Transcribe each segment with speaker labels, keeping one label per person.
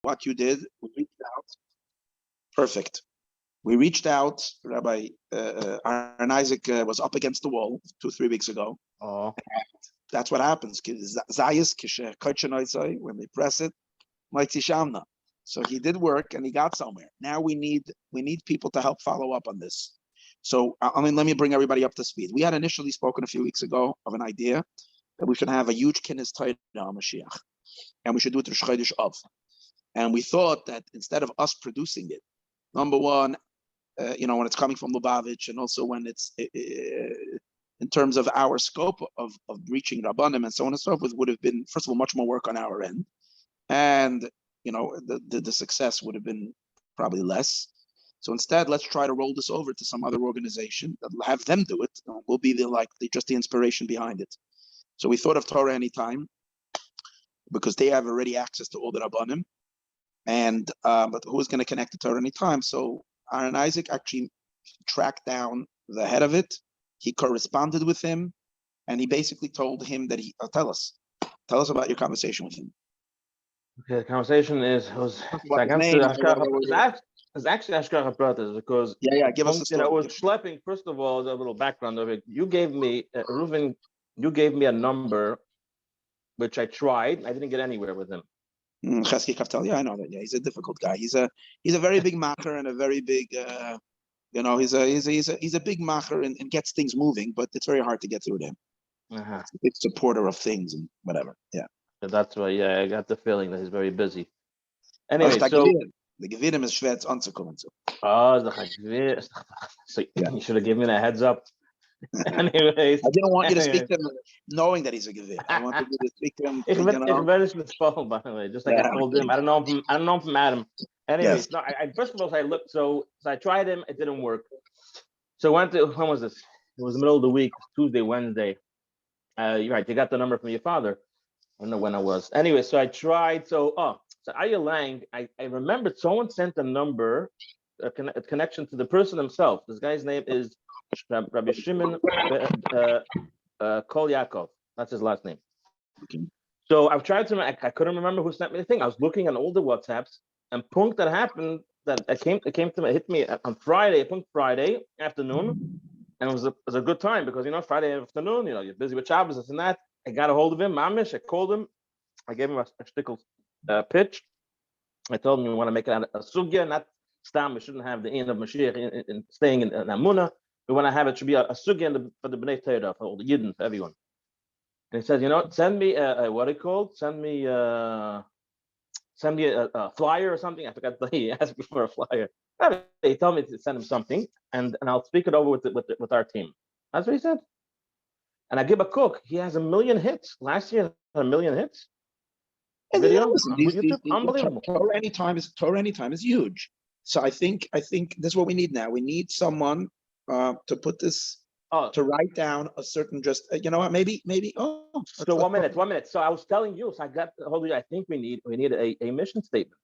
Speaker 1: what you did, we reached out. Perfect. We reached out. Rabbi Aaron Isaac was up against the wall 2-3 weeks ago.
Speaker 2: Oh,
Speaker 1: that's what happens. Zayis when they press it, shamna. So he did work and he got somewhere. Now we need people to help follow up on this. So let me bring everybody up to speed. We had initially spoken a few weeks ago of an idea that we should have a huge kinnis Torah on Mashiach, and we should do it Rosh Chodesh Av. And we thought that instead of us producing it, number one, when it's coming from Lubavitch, and also when it's in terms of our scope of breaching Rabbanim and so on and so forth, would have been, first of all, much more work on our end, and the success would have been probably less. So instead, let's try to roll this over to some other organization that'll have them do it. We'll be just the inspiration behind it. So we thought of Torah Anytime because they have already access to all the Rabbanim, and but who is going to connect to Torah Anytime? So Aaron Isaac actually tracked down the head of it. He corresponded with him, and he basically told him that tell us about your conversation with him.
Speaker 2: Okay, the conversation was actually Ashkara Brothers, because
Speaker 1: give us a story.
Speaker 2: It was schlepping. First of all, a little background of it. You gave me Reuven. You gave me a number, which I tried. I didn't get anywhere with him.
Speaker 1: Chesky Kaftal. Yeah, I know that. Yeah, he's a difficult guy. He's a very big macher and a very big. He's a big macher and gets things moving, but it's very hard to get through to him. He's a big supporter of things and whatever. Yeah.
Speaker 2: That's why. Yeah, I got the feeling that he's very busy. Anyway,
Speaker 1: the Gewinim is schwer anzukommen.
Speaker 2: Oh, so you should have given me a heads up. Anyways,
Speaker 1: I didn't want you to speak to him knowing that he's a Gewin. I wanted you to speak to him.
Speaker 2: Ich werde with phone, by the way, just like I told him. I don't know from Adam. Anyways, yes. No, I first of all, I looked. So I tried him. It didn't work. So when was this? It was the middle of the week, Tuesday, Wednesday. You're right. You got the number from your father. I don't know when I was. Anyway, so I tried. So Aryeh Lang, I remembered someone sent a number, a connection to the person himself. This guy's name is Rabbi Shimon Kol Yaakov. That's his last name.
Speaker 1: Okay.
Speaker 2: So I've tried to. I couldn't remember who sent me the thing. I was looking at all the WhatsApps, and punk that happened. That it came to me. It hit me on Friday. Punk Friday afternoon, and it was a good time because Friday afternoon. You're busy with Shabbos, this and that. I got a hold of him, Mamish. I called him. I gave him a shtickle pitch. I told him we want to make it a sugya, not stam. We shouldn't have the end of Mashiach in staying in Amuna. We want to have it should be a sugya for the Bnei Torah, for all the Yidden, for everyone. And he said, send me what it called? Send me a flyer or something. I forgot. He asked me for a flyer. He told me to send him something, and I'll speak it over with our team. That's what he said. And I give a cook. He has 1 million hits. Last year, 1 million hits. Video on YouTube, unbelievable.
Speaker 1: Torah Anytime is huge. So I think this is what we need now. We need someone to put this to write down a certain maybe.
Speaker 2: So 1 minute. So I was telling you. So I got hold of you. I think we need a mission statement.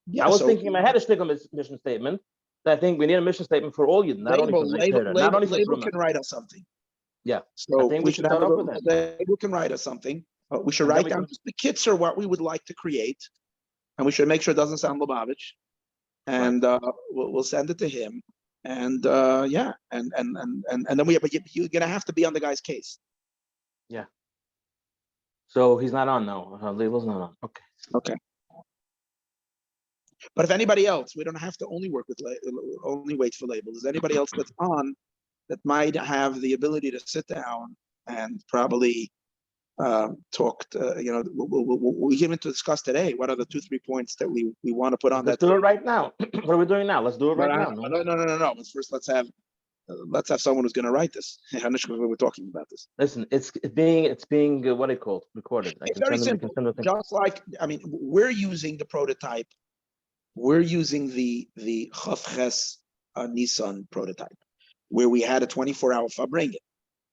Speaker 2: Yeah, I was thinking in my head a mission statement. I think we need a mission statement for all you, not only for
Speaker 1: Label can write us something.
Speaker 2: Yeah.
Speaker 1: So I think we should have Label can write us something. We should write down the kits or what we would like to create, and we should make sure it doesn't sound Lubavitch, and we'll send it to him, and then but you're gonna have to be on the guy's case.
Speaker 2: Yeah. So he's not on now. Label's not on.
Speaker 1: Okay. But if anybody else, we don't have to only wait for Label. Is anybody else that's on that might have the ability to sit down and probably talked, we came in to discuss today. What are the 2-3 points that we want to put on?
Speaker 2: Let's do it right now. What are we doing now? Let's do it right now.
Speaker 1: No. First, let's have someone who's going to write this. We're talking about this.
Speaker 2: Listen, it's being what do you call it? Recorded.
Speaker 1: It's very simple. Just like we're using the prototype. We're using the Chavches Nissan prototype, where we had a 24-hour Fabrengen.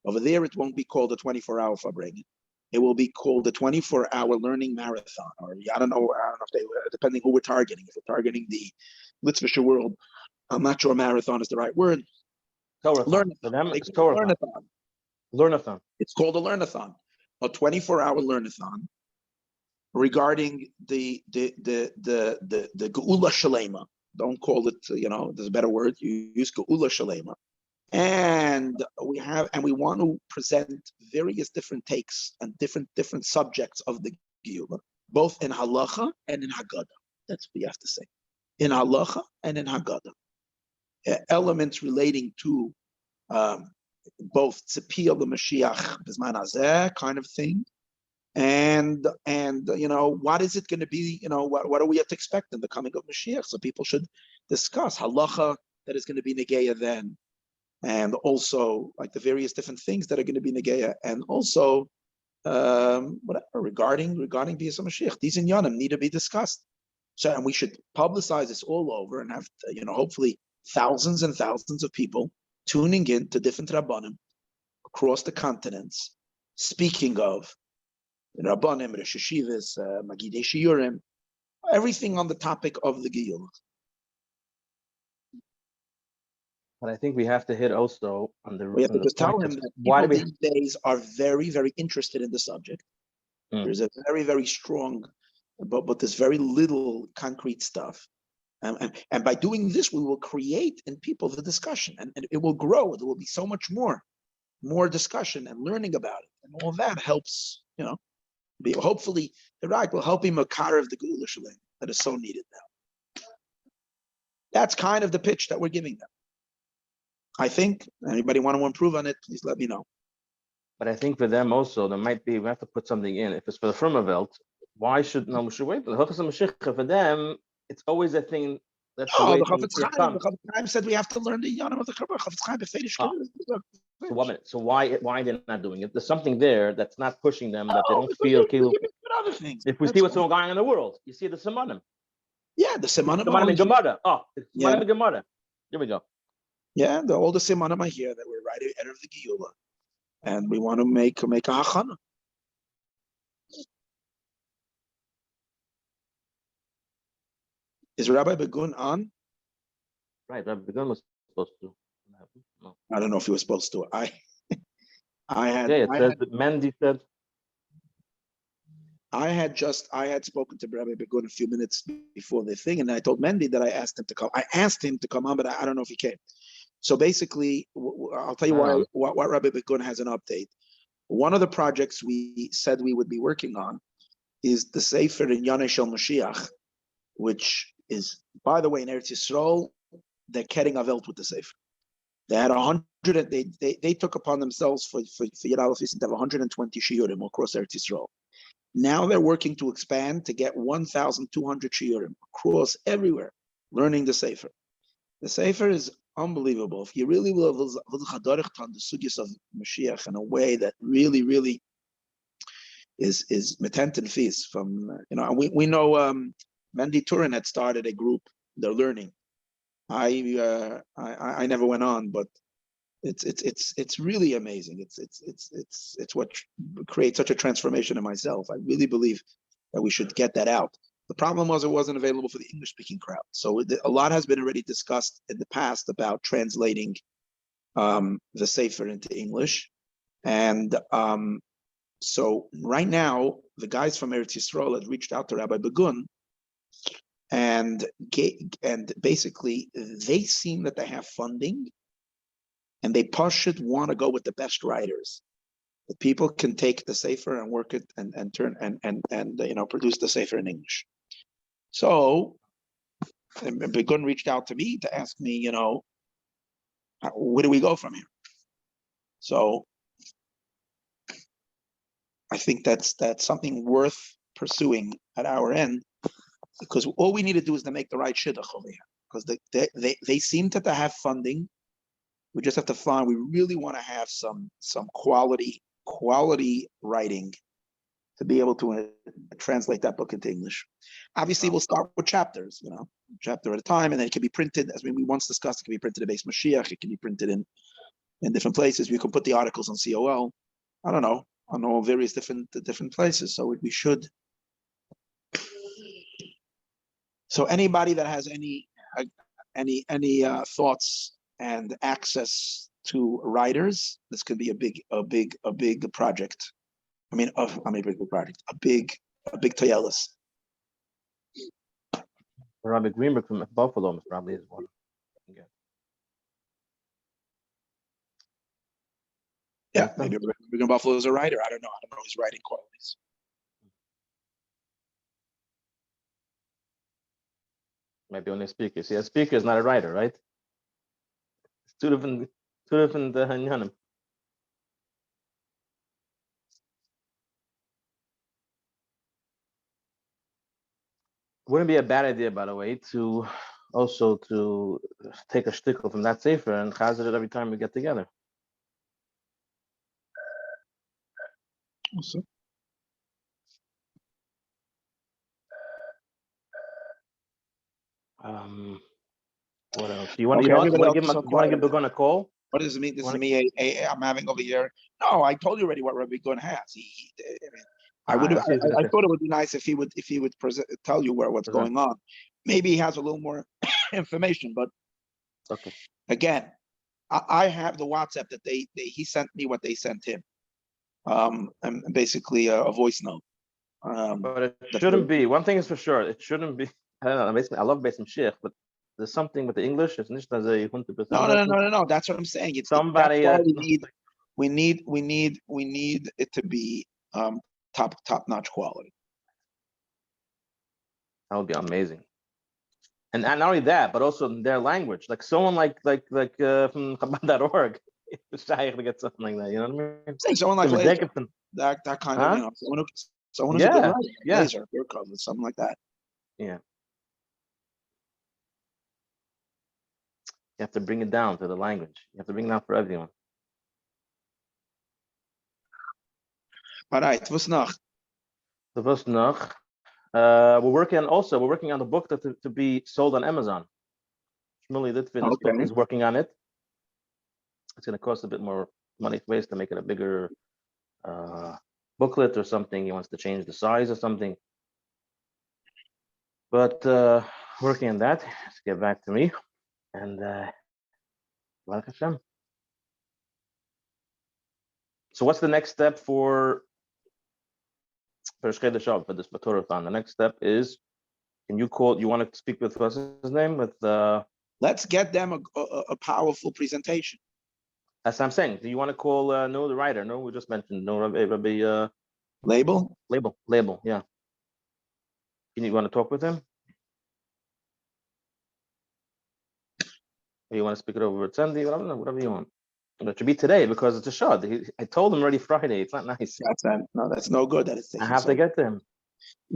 Speaker 1: Over there, it won't be called a 24-hour Fabrengen. It will be called the 24-hour learning marathon, or I don't know if they, depending who we're targeting. If we're targeting the Litvisher world, I'm not sure marathon is the right word.
Speaker 2: Learnathon.
Speaker 1: It's called a learnathon, a 24-hour learnathon, regarding the Geula Shalema. Don't call it, there's a better word. You use Geula Shalema. And we want to present various different takes and different subjects of the Geula, both in halacha and in Haggadah. That's what you have to say. In halacha and in Haggadah. Elements relating to both tzipiyah l'Mashiach b'zman hazeh kind of thing, and what is it going to be? What are we to expect in the coming of Mashiach? So people should discuss halacha that is going to be negeya then, and also like the various different things that are going to be negeya, and also whatever regarding B'yas Mashiach. These inyanim need to be discussed. So, and we should publicize this all over and have hopefully thousands and thousands of people tuning in to different rabbanim across the continents, speaking of rabbanim, Rosh Hashivas, Magidei Shiurim, everything on the topic of the Geula.
Speaker 2: But I think we have to hit also on the.
Speaker 1: We have to just tell him that people these days are very, very interested in the subject. There's a very, very strong, but there's very little concrete stuff. And by doing this, we will create in people the discussion, and it will grow. There will be so much more discussion and learning about it, and all that helps. Hopefully, the right will help him makar of the Geula Shalem that is so needed now. That's kind of the pitch that we're giving them. I think. Anybody want to improve on it? Please let me know.
Speaker 2: But I think for them also, we have to put something in. If it's for the Firmavelt, why should we should wait for the Hafez Mashiach? For them, it's always a thing that's the
Speaker 1: Chafetz Chaim said we have to learn the Yanim of the Chafetz Chaim.
Speaker 2: So 1 minute. So why they're not doing it? There's something there that's not pushing them, that they don't feel.
Speaker 1: Other things.
Speaker 2: If we see what's going on in the world, you see the Simanim.
Speaker 1: Yeah, the Simanim.
Speaker 2: Simanim and Gemara. Simanim and Gemara. Here we go.
Speaker 1: Yeah, all the Simanim are here that we're right ahead of the Geula, and we want to make a hachana. Is Rabbi Begun on?
Speaker 2: Right, Rabbi Begun was supposed to. No.
Speaker 1: I don't know if he was supposed to. I had.
Speaker 2: Yeah, it says that Mendy said.
Speaker 1: I had spoken to Rabbi Begun a few minutes before the thing, and I told Mendy that I asked him to come. I asked him to come on, but I don't know if he came. So basically, I'll tell you what Rabbi Begun has an update. One of the projects we said we would be working on is the Sefer in Yanei Shel Mashiach, which is, by the way, in Eretz Yisrael, they're getting a welt with the Sefer. They had 100. They took upon themselves for Yad Aleph to have 120 shiurim across Eretz Yisrael. Now they're working to expand to get 1,200 shiurim across everywhere, learning the Sefer. The Sefer is unbelievable. If you really will the sugyas of Mashiach in a way that really, really is metent and feast from we know Mendy Turin had started a group. They're learning. I never went on, but it's really amazing. It's what creates such a transformation in myself. I really believe that we should get that out. The problem was it wasn't available for the English-speaking crowd. So a lot has been already discussed in the past about translating the Sefer into English. And so right now, the guys from Eretz Yisrael had reached out to Rabbi Begun, and basically they seem that they have funding, and they want to go with the best writers. The people can take the Sefer and work it and turn and produce the Sefer in English. So Begun reached out to me to ask me, where do we go from here? So I think that's something worth pursuing at our end, because all we need to do is to make the right shidduch over here, because they seem to have funding. We just have to find. We really want to have some quality writing to be able to translate that book into English. Obviously, we'll start with chapters, chapter at a time, and then it can be printed, as we once discussed, it can be printed in Beis Mashiach, it can be printed in different places. We can put the articles on COL, I don't know, on all various different places. So we should. So anybody that has any thoughts and access to writers, this could be a big project. A big a big toyelis.
Speaker 2: Rabbi Greenberg from Buffalo probably is one.
Speaker 1: Yeah, maybe Rabbi Buffalo is a writer. I don't know his writing qualities.
Speaker 2: Maybe only a speaker. See, a speaker is not a writer, right? It's two different hanyanim. Wouldn't be a bad idea, by the way, to also to take a shtickle from that sefer and chazir it every time we get together.
Speaker 1: Also.
Speaker 2: What else? You want to give Begun a call?
Speaker 1: What does it mean? This is me. I'm having over here. No, I told you already what Rabbi Gun has. I thought it would be nice if he would tell you what's going on. Maybe he has a little more information, but
Speaker 2: okay.
Speaker 1: Again, I have the WhatsApp that he sent me what they sent him, and basically a voice note.
Speaker 2: But it shouldn't be. One thing is for sure, it shouldn't be. I don't know. I love Beis Sheikh, but there's something with the English. It's not as a 100%.
Speaker 1: No. That's what I'm saying.
Speaker 2: Somebody.
Speaker 1: We need it to be top-notch quality.
Speaker 2: That would be amazing. And not only that, but also their language. Like someone like from Chabad.org is trying to get something like that. You know what I mean?
Speaker 1: Someone like that kind of, someone who's a good writer.
Speaker 2: Yeah.
Speaker 1: Laser, something like that.
Speaker 2: Yeah. You have to bring it down to the language. You have to bring it down for everyone.
Speaker 1: All right, what's noch?
Speaker 2: We're working on the book to be sold on Amazon. Shmuley Litvin is working on it. It's going to cost a bit more money for ways to make it a bigger booklet or something. He wants to change the size or something. But working on that. Just get back to me. And Baruch Hashem. So what's the next step for this Matorathon? The next step is, can you call? You want to speak with what's his name? With
Speaker 1: let's get them a powerful presentation.
Speaker 2: That's what I'm saying. Do you want to call No, the writer? No, we just mentioned No Rabbi
Speaker 1: Label.
Speaker 2: Yeah. You want to talk with him? Or you want to speak it over with Sandy? Whatever you want. It should be today because it's a shot. I told him already Friday. It's not nice.
Speaker 1: That's no good. That it's
Speaker 2: I have to get to him.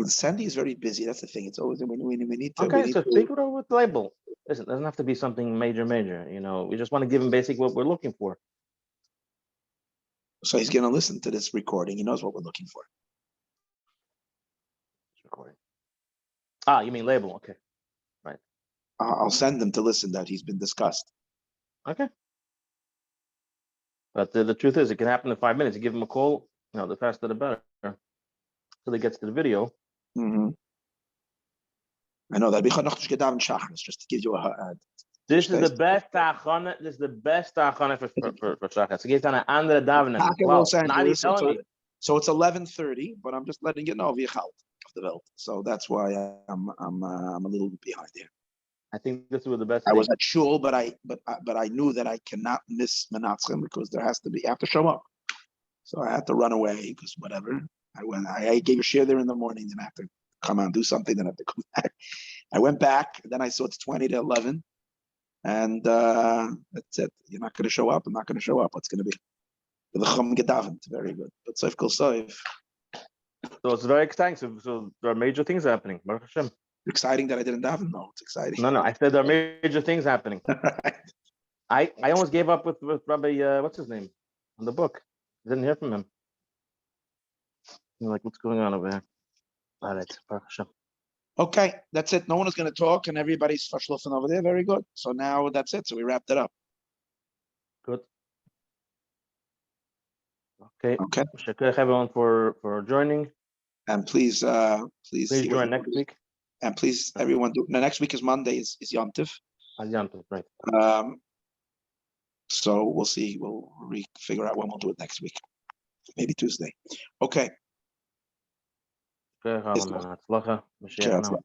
Speaker 1: Sandy is very busy. That's the thing. It's always we need to.
Speaker 2: Okay, so speak it over with the label. Listen, it doesn't have to be something major. You know, we just want to give him basic what we're looking for.
Speaker 1: So he's going to listen to this recording. He knows what we're looking for.
Speaker 2: Recording. You mean label? Okay, right.
Speaker 1: I'll send them to listen that he's been discussed.
Speaker 2: Okay. But the truth is, it can happen in 5 minutes. You give him a call, the faster the better. Till he gets to the video.
Speaker 1: Mm-hmm. I know that. Just to give you a.
Speaker 2: This is the best tachana. This is the best tachana for shachar. So get on an andere davening. Wow.
Speaker 1: So it's 11:30, but I'm just letting you know via of the belt. So that's why I'm a little bit behind here.
Speaker 2: I think this was the best.
Speaker 1: I was at shul, but I knew that I cannot miss Minatzchim because I have to show up. So I had to run away because whatever. I gave a share there in the morning, then I have to come out and do something, then I have to come back. I went back, then I saw it's 20 to 11. And that's it. You're not going to show up. I'm not going to show up. What's going to be? The Chum Gedavent. Very good. But Soif Kol Soif.
Speaker 2: So it's very exciting. So there are major things happening. Baruch Hashem.
Speaker 1: Exciting that I didn't daven? No, it's exciting.
Speaker 2: No. I said there are major things happening.
Speaker 1: Right.
Speaker 2: I almost gave up with Rabbi, what's his name? On the book. Didn't hear from him. I'm like, what's going on over here? All right. Baruch Hashem.
Speaker 1: Okay, that's it. No one is going to talk, and everybody's verschluffen over there. Very good. So now that's it. So we wrapped it up.
Speaker 2: Good. Okay.
Speaker 1: Okay.
Speaker 2: Shakir everyone for joining.
Speaker 1: And please
Speaker 2: join next week.
Speaker 1: And please, everyone, next week is Monday. Is Yom Tov.
Speaker 2: Yom Tov, right?
Speaker 1: So we'll see. We'll figure out when we'll do it next week. Maybe Tuesday. Okay.
Speaker 2: Okay,
Speaker 1: Yes,
Speaker 2: man. Hatzlacha.
Speaker 1: okay,
Speaker 2: Mashiach now.